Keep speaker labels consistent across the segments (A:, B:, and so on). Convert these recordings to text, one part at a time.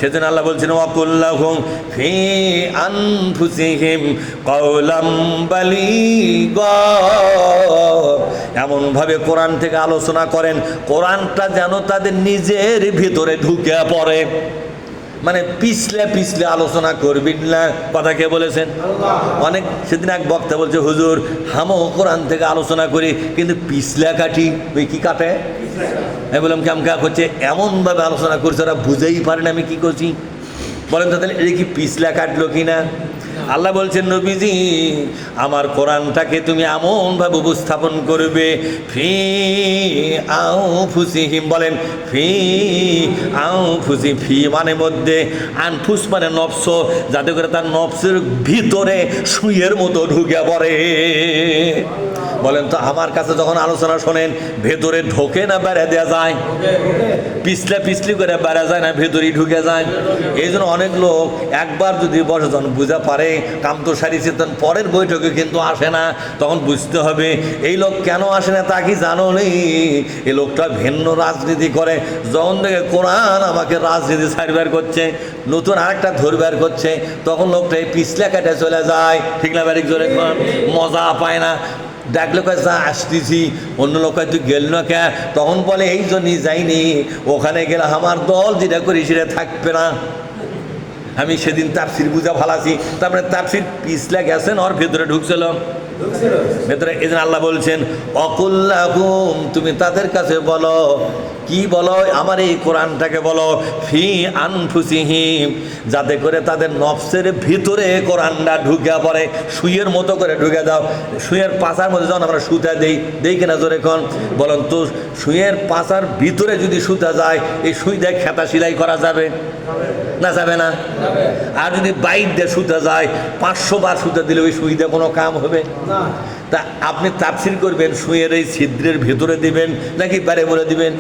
A: সেজন্য আল্লাহ বলছেন ওয়াকুল্লাহুম ফি আনফুসিহিম কাওলাম বালিগা, এমনভাবে কোরআন থেকে আলোচনা করেন কোরআনটা যেন তাদের নিজের ভিতরে ঢুকে পড়ে। মানে পিছলে পিছলে আলোচনা করবেন না, কথা কে বলেছেন? অনেক সেদিন এক বক্তা বলছে হুজুর হামও কোরআন থেকে আলোচনা করি কিন্তু পিছলা কাটি। ওই কি কাটে? আমি বললাম কেমন হচ্ছে, এমনভাবে আলোচনা করছে ওরা বুঝেই পারে না আমি কি করছি। বলেন তো তাহলে এটা কি পিছলা কাটলো কিনা? আল্লাহ বলছেন নবীজি আমার কোরআনটাকে তুমি এমনভাবে উপস্থাপন করবে ফি আনফুসিহিম, বলেন ফি আনফুসি, ফি মানে মধ্যে, আনফুস মানে নফস, যাতে করে তার নফসের ভিতরে সুইয়ের মতো ঢুকে পড়ে। বলেন তো আমার কাছে যখন আলোচনা শোনেন ভেতরে ঢোকে না বেড়ে দেওয়া যায়? পিছলে পিছলি করে বেড়া যায় না, ভেতরেই ঢুকে যায়। এই জন্য অনেক লোক একবার যদি বসে যখন বুঝা পারে কাম তো সারিছে, তখন পরের বৈঠকে কিন্তু আসে না। তখন বুঝতে হবে এই লোক কেন আসে না, তা কি জানো নেই? এই লোকটা ভিন্ন রাজনীতি করে। যখন থেকে কোরআন আমাকে রাজনীতি ছাড়বার করছে, নতুন আরেকটা ধরবার করছে, তখন লোকটা এই পিছলে কেটে চলে যায়। ঠিক না বাড়ি জোরে মজা পায় না। ডাকলে কয় যা আসতেছি, অন্য লোক তুই গেল না কে, তখন বলে এই জন্যই যাইনি, ওখানে গেলে আমার দল যেটা করি সেটা থাকবে না। আমি সেদিন তাফসির বুঝা ভালাছি, তারপরে তাফসির পিছলে গেছেন ওর ভেতরে ঢুকছিল ভেতরে। এই জন্য আল্লাহ বলছেন অকুল্লাহুম, তুমি তাদের কাছে বলো, কি বলো? আমার এই কোরআনটাকে বলো ফি আনফুসিহিম, যাতে করে তাদের নফসের ভিতরে কোরআনটা ঢুকে পড়ে, সুইয়ের মতো করে ঢুকে দাও। সুইয়ের পাশার মধ্যে যখন আমরা সুতা দেই কিনা জোরে কোন বলেন তো, সুইয়ের পাশার ভিতরে যদি সুতা যায় এই সুই দিয়ে খেতা সেলাই করা যাবে না? যাবে না। আর যদি বাইর দিয়ে সুতা যায় 500 বার সুতা দিলে ওই সুই দিয়ে কোনো কাম হবে না। তা আপনি তাফসির করবেন সুইয়ের এই ছিদ্রের ভেতরে দিবেন নাকি বাইরে বলে দিবেন?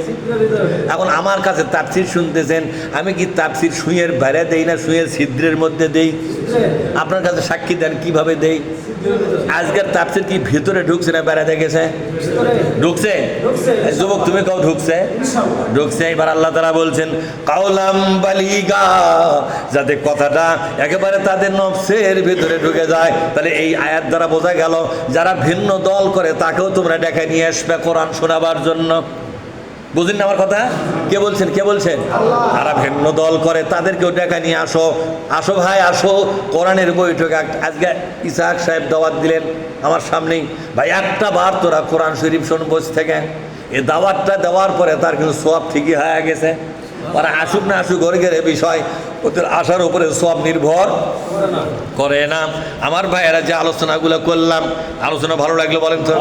A: এখন আমার কাছে তাফসির শুনতেছেন, আমি কি তাফসির সুইয়ের বাইরে দেই না সুইয়ের ছিদ্রের মধ্যে দেই? আপনার কাছে সাক্ষী দেন কিভাবে দেই। আজকের তাফসির কি ভিতরে ঢুকছে না বাইরে গেছে? ঢুকছে। যুবক তুমি কাউ ঢুকছে? ঢুকছে। এবার আল্লাহ তাআলা বলছেন কাওলাম বালিগা, যাতে কথাটা একেবারে তাদের নফসের ভিতরে ঢুকে যায়। তাহলে এই আয়াত দ্বারা বোঝা গেল যারা ভিন্ন দল করে তাকেও তোমরা ডেকে নিয়ে আসবে কোরআন শোনাবার জন্য। বুঝলেন না আমার কথা? কে বলছেন? কে বলছেন? যারা ভিন্ন দল করে তাদেরকেও ডেকে নিয়ে আসো। আসো ভাই আসো, কোরআনের বৈঠক। আজকে ইসাহাক সাহেব দাওয়াত দিলেন আমার সামনেই, ভাই একটা বার তোরা কোরআন শরীফ শোন বসে থেকে। এই দাওয়াতটা দেওয়ার পরে তার কিন্তু সওয়াব ঠিকই হয়ে গেছে। ওরা আসুক না আসুক ওর বিষয়, ওদের আশার উপরে সওয়াব নির্ভর করে না। আমার ভাইয়েরা যে আলোচনাগুলো করলাম, আলোচনা ভালো লাগলো বলেন তো?